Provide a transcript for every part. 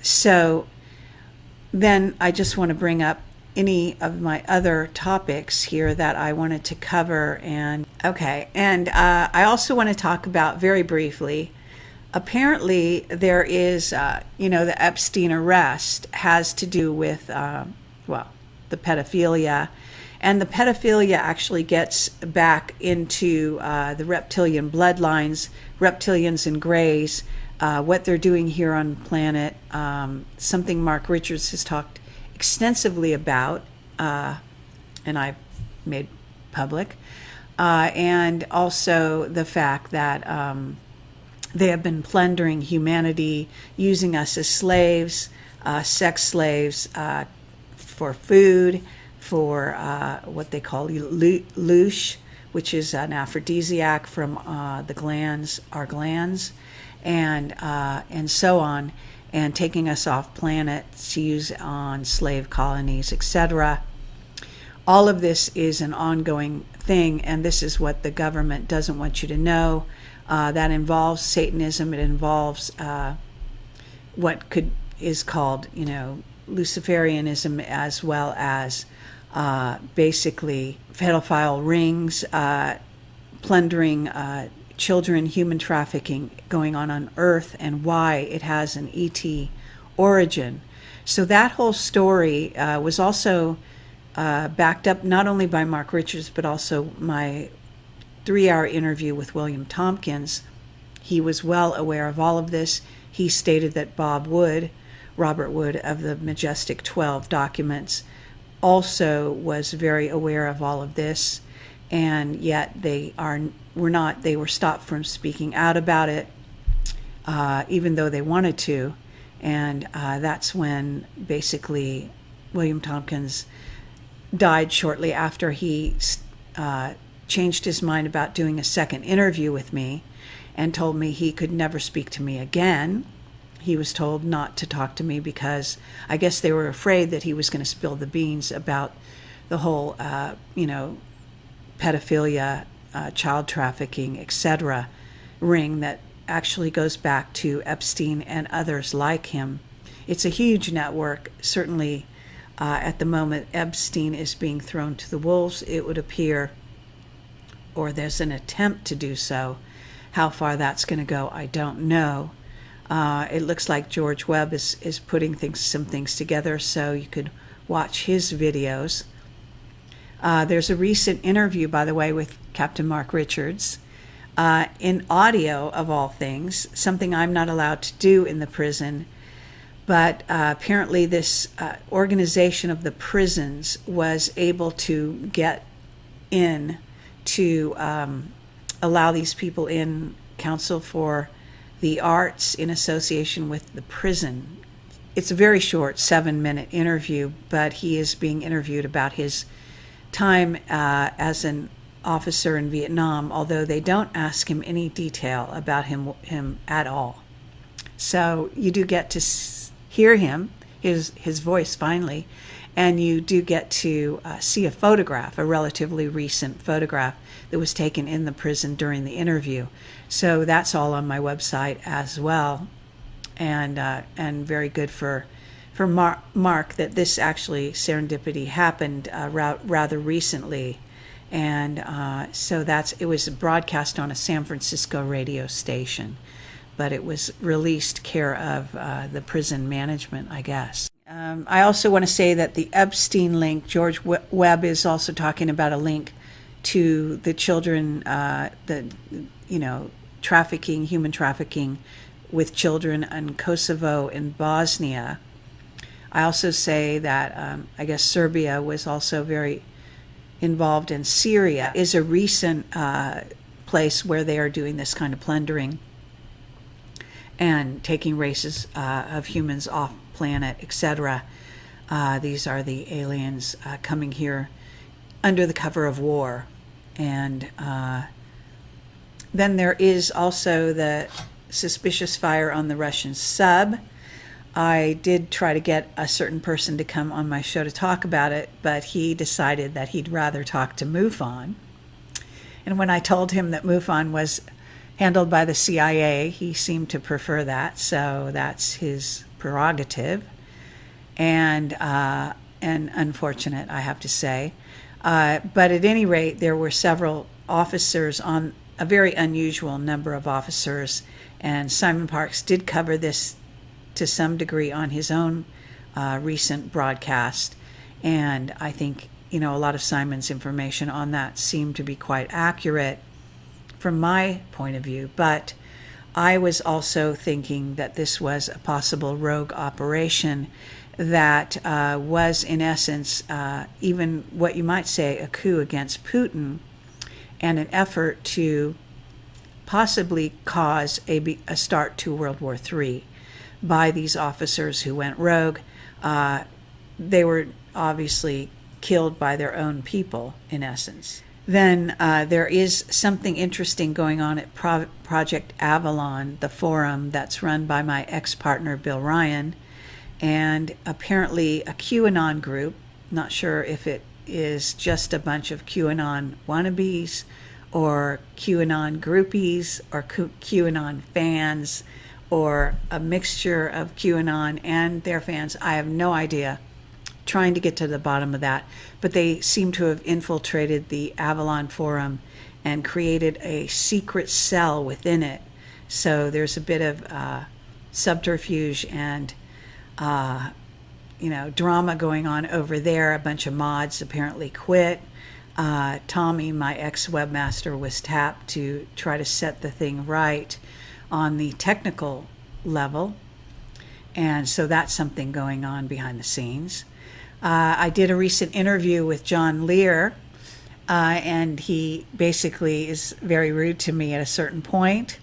So then I just want to bring up any of my other topics here that I wanted to cover. And I also want to talk about very briefly, apparently there is, the Epstein arrest has to do with, the pedophilia. And the pedophilia actually gets back into the reptilian bloodlines, reptilians and grays, what they're doing here on the planet, something Mark Richards has talked extensively about, and I've made public, and also the fact that they have been plundering humanity, using us as slaves, sex slaves, for food, for what they call louche, which is an aphrodisiac from the glands, our glands, and so on, and taking us off planet to use on slave colonies, etc. All of this is an ongoing thing, and this is what the government doesn't want you to know. That involves Satanism. It involves what is called, Luciferianism, as well as basically pedophile rings, plundering children, human trafficking going on Earth, and why it has an ET origin. So that whole story was also backed up not only by Mark Richards, but also my 3-hour interview with William Tompkins. He was well aware of all of this. He stated that Robert Wood of the Majestic 12 documents, also was very aware of all of this, and yet they were stopped from speaking out about it, even though they wanted to. And that's when basically William Tompkins died shortly after he changed his mind about doing a second interview with me and told me he could never speak to me again. He was told not to talk to me because I guess they were afraid that he was going to spill the beans about the whole, pedophilia, child trafficking, etc. ring that actually goes back to Epstein and others like him. It's a huge network. Certainly, at the moment, Epstein is being thrown to the wolves, it would appear, or there's an attempt to do so. How far that's going to go, I don't know. It looks like George Webb is putting some things together, so you could watch his videos. There's a recent interview, by the way, with Captain Mark Richards, in audio of all things, something I'm not allowed to do in the prison. But apparently this organization of the prisons was able to get in to allow these people in, Council for the Arts in association with the prison. It's a very short 7-minute interview, but he is being interviewed about his time as an officer in Vietnam, although they don't ask him any detail about him at all. So you do get to hear him, his voice finally, and you do get to see a photograph, a relatively recent photograph that was taken in the prison during the interview. So that's all on my website as well, and very good for Mark that this actually serendipity happened rather recently, and so it was broadcast on a San Francisco radio station, but it was released care of the prison management, I guess. I also want to say that the Epstein link, George Webb is also talking about a link to the children, trafficking, human trafficking with children in Kosovo and Bosnia. I also say that I guess Serbia was also very involved in Syria, is a recent place where they are doing this kind of plundering and taking races of humans off planet, etc. These are the aliens coming here under the cover of war. And then there is also the suspicious fire on the Russian sub. I did try to get a certain person to come on my show to talk about it, but he decided that he'd rather talk to MUFON. And when I told him that MUFON was handled by the CIA, he seemed to prefer that, so that's his prerogative, and unfortunate, I have to say. But at any rate, there were several officers, on a very unusual number of officers, and Simon Parkes did cover this to some degree on his own recent broadcast. And I think, a lot of Simon's information on that seemed to be quite accurate from my point of view. But I was also thinking that this was a possible rogue operation that was, in essence, even what you might say a coup against Putin, and an effort to possibly cause a start to World War III by these officers who went rogue. They were obviously killed by their own people, in essence. Then there is something interesting going on at Project Avalon, the forum that's run by my ex-partner Bill Ryan, and apparently a QAnon group. Not sure if it is just a bunch of QAnon wannabes or QAnon groupies or QAnon fans or a mixture of QAnon and their fans. I have no idea. Trying to get to the bottom of that. But they seem to have infiltrated the Avalon forum and created a secret cell within it. So there's a bit of subterfuge and drama going on over there. A bunch of mods apparently quit. Tommy, my ex-webmaster, was tapped to try to set the thing right on the technical level. And so that's something going on behind the scenes. I did a recent interview with John Lear, and he basically is very rude to me at a certain point,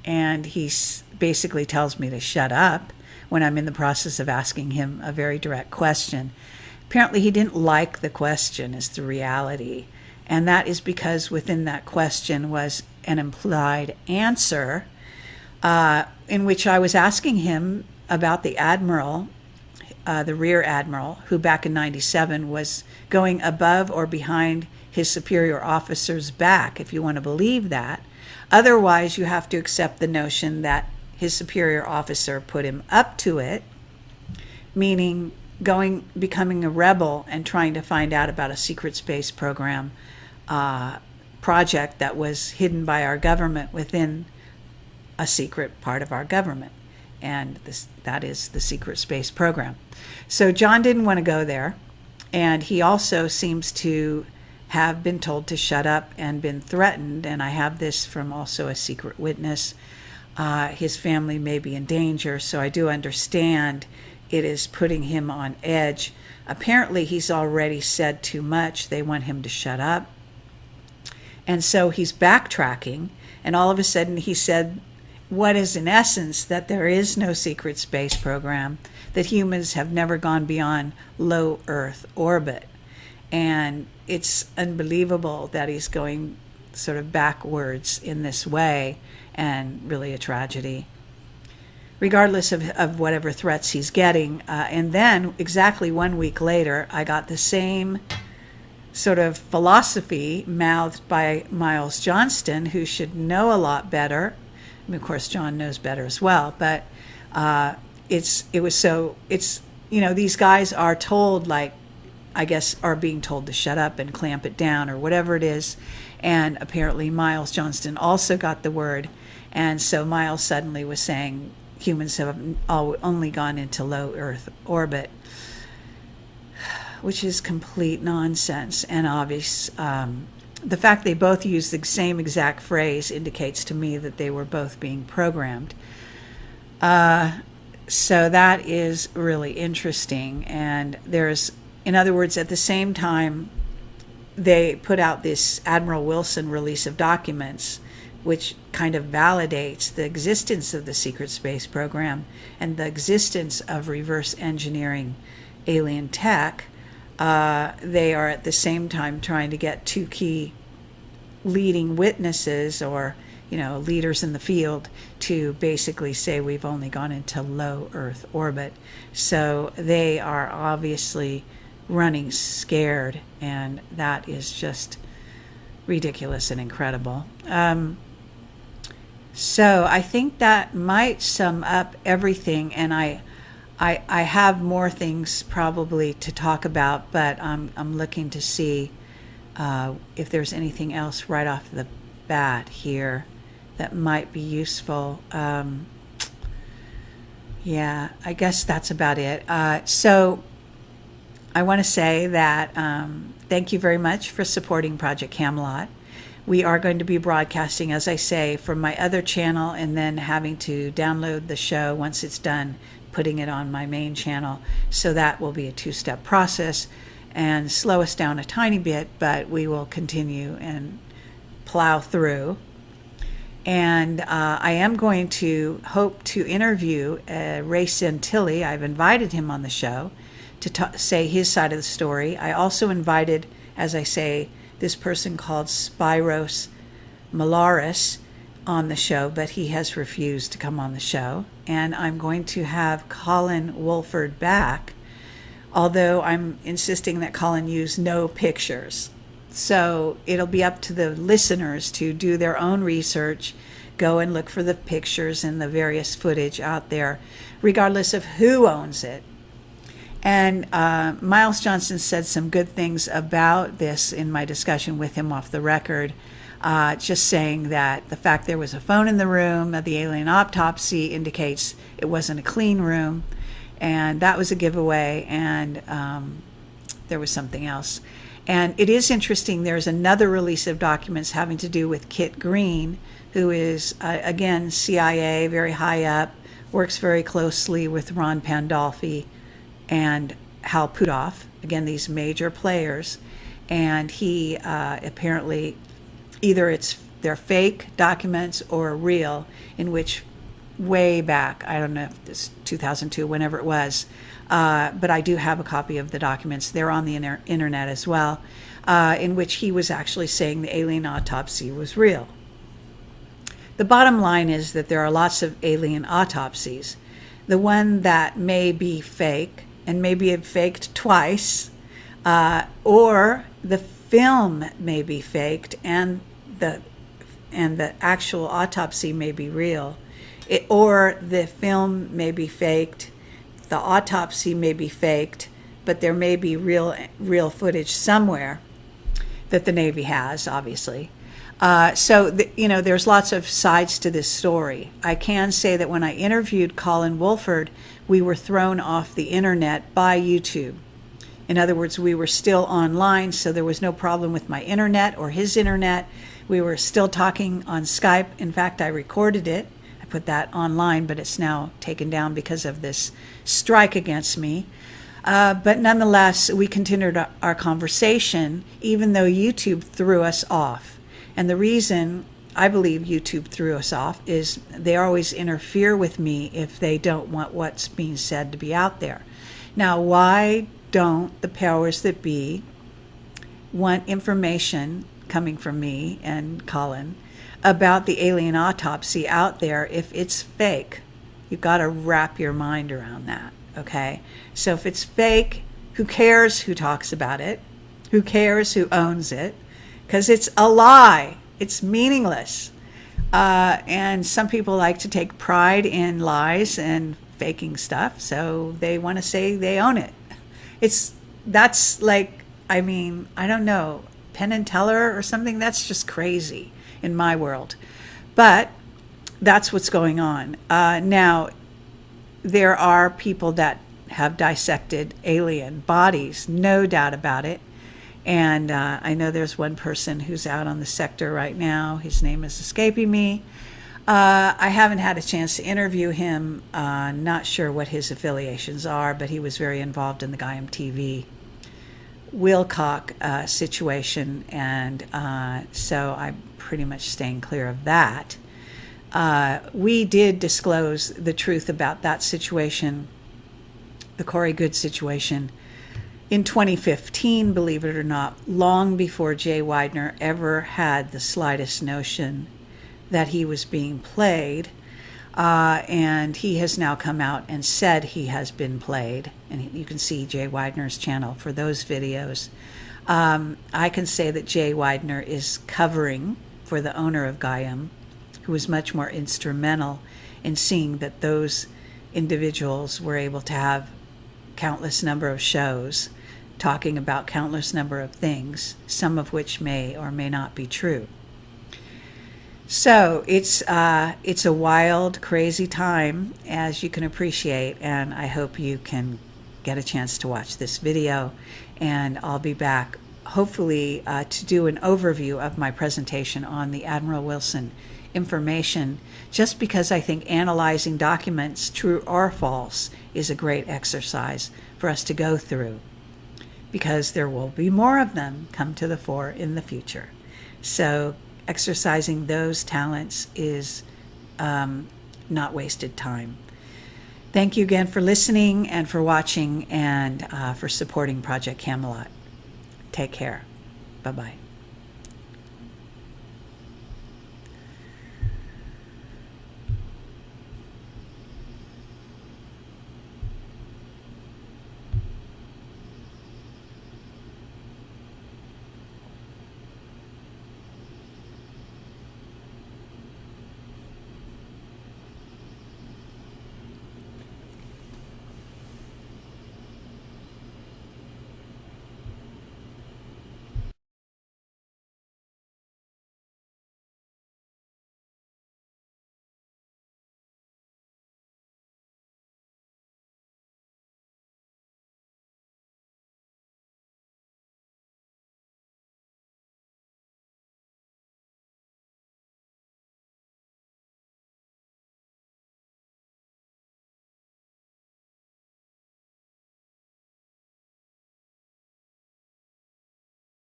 and he basically tells me to shut up when I'm in the process of asking him a very direct question. Apparently he didn't like the question, is the reality, and that is because within that question was an implied answer in which I was asking him about the admiral, the rear admiral, who back in 97 was going above or behind his superior officer's back, if you want to believe that. Otherwise, you have to accept the notion that his superior officer put him up to it, meaning becoming a rebel and trying to find out about a secret space program project that was hidden by our government within a secret part of our government. And that is the secret space program. So John didn't want to go there. And he also seems to have been told to shut up and been threatened. And I have this from also a secret witness. His family may be in danger. So I do understand it is putting him on edge. Apparently he's already said too much. They want him to shut up. And so he's backtracking. And all of a sudden he said what is in essence that there is no secret space program, that humans have never gone beyond low Earth orbit. And it's unbelievable that he's going sort of backwards in this way, and really a tragedy, regardless of whatever threats he's getting. And then exactly 1 week later, I got the same sort of philosophy mouthed by Miles Johnston, who should know a lot better. I mean, of course, John knows better as well, but these guys are told, like, I guess, are being told to shut up and clamp it down or whatever it is. And apparently Miles Johnston also got the word. And so Miles suddenly was saying humans have only gone into low Earth orbit, which is complete nonsense and obvious. The fact they both used the same exact phrase indicates to me that they were both being programmed. So that is really interesting. And there's, in other words, at the same time, they put out this Admiral Wilson release of documents, which kind of validates the existence of the secret space program and the existence of reverse engineering alien tech. They are at the same time trying to get two key leading witnesses or, leaders in the field to basically say we've only gone into low Earth orbit. So they are obviously running scared, and that is just ridiculous and incredible. So I think that might sum up everything, and I I have more things probably to talk about, but I'm looking to see if there's anything else right off the bat here that might be useful. Yeah, I guess that's about it. So I want to say that thank you very much for supporting Project Camelot. We are going to be broadcasting, as I say, from my other channel and then having to download the show once it's done, putting it on my main channel. So that will be a two-step process and slow us down a tiny bit, but we will continue and plow through. And I am going to hope to interview Ray Santilli. I've invited him on the show to say his side of the story. I also invited, as I say, this person called Spiros Malaris on the show, but he has refused to come on the show. And I'm going to have Colin Wolford back, although I'm insisting that Colin use no pictures. So it'll be up to the listeners to do their own research, go and look for the pictures and the various footage out there, regardless of who owns it. And Miles Johnson said some good things about this in my discussion with him off the record, just saying that the fact there was a phone in the room of the alien autopsy indicates it wasn't a clean room, and that was a giveaway, and there was something else. And it is interesting, there's another release of documents having to do with Kit Green, who is, again, CIA, very high up, works very closely with Ron Pandolfi and Hal Puthoff, again, these major players. And he apparently, either they're fake documents or real, in which way back, I don't know if it's 2002, whenever it was, but I do have a copy of the documents. They're on the internet as well, in which he was actually saying the alien autopsy was real. The bottom line is that there are lots of alien autopsies. The one that may be fake, and maybe it faked twice, or the film may be faked and the actual autopsy may be real, or the film may be faked, the autopsy may be faked, but there may be real footage somewhere that the Navy has, obviously. There's lots of sides to this story. I can say that when I interviewed Colin Wolford, we were thrown off the internet by YouTube. In other words, we were still online, so there was no problem with my internet or his internet. We were still talking on Skype. In fact, I recorded it. I put that online, but it's now taken down because of this strike against me. But nonetheless, we continued our conversation, even though YouTube threw us off. And the reason I believe YouTube threw us off is they always interfere with me if they don't want what's being said to be out there. Now, why don't the powers that be want information coming from me and Colin about the alien autopsy out there if it's fake? You've got to wrap your mind around that, okay? So if it's fake, who cares who talks about it? Who cares who owns it? Because it's a lie. It's meaningless. And some people like to take pride in lies and faking stuff, so they want to say they own it. That's like, I don't know, Penn and Teller or something. That's just crazy in my world. But that's what's going on. Now, there are people that have dissected alien bodies, no doubt about it. And I know there's one person who's out on the sector right now. His name is escaping me. I haven't had a chance to interview him. Not sure what his affiliations are, but he was very involved in the Gaiam TV Wilcock situation. And so I'm pretty much staying clear of that. We did disclose the truth about that situation, the Corey Good situation, in 2015, believe it or not, long before Jay Weidner ever had the slightest notion that he was being played. And he has now come out and said he has been played. And you can see Jay Weidner's channel for those videos. I can say that Jay Weidner is covering for the owner of Gaiam, who was much more instrumental in seeing that those individuals were able to have countless number of shows talking about countless number of things, some of which may or may not be true. So it's a wild, crazy time, as you can appreciate, and I hope you can get a chance to watch this video, and I'll be back hopefully to do an overview of my presentation on the Admiral Wilson information, just because I think analyzing documents, true or false, is a great exercise for us to go through, because there will be more of them come to the fore in the future. So exercising those talents is not wasted time. Thank you again for listening and for watching and for supporting Project Camelot. Take care. Bye-bye.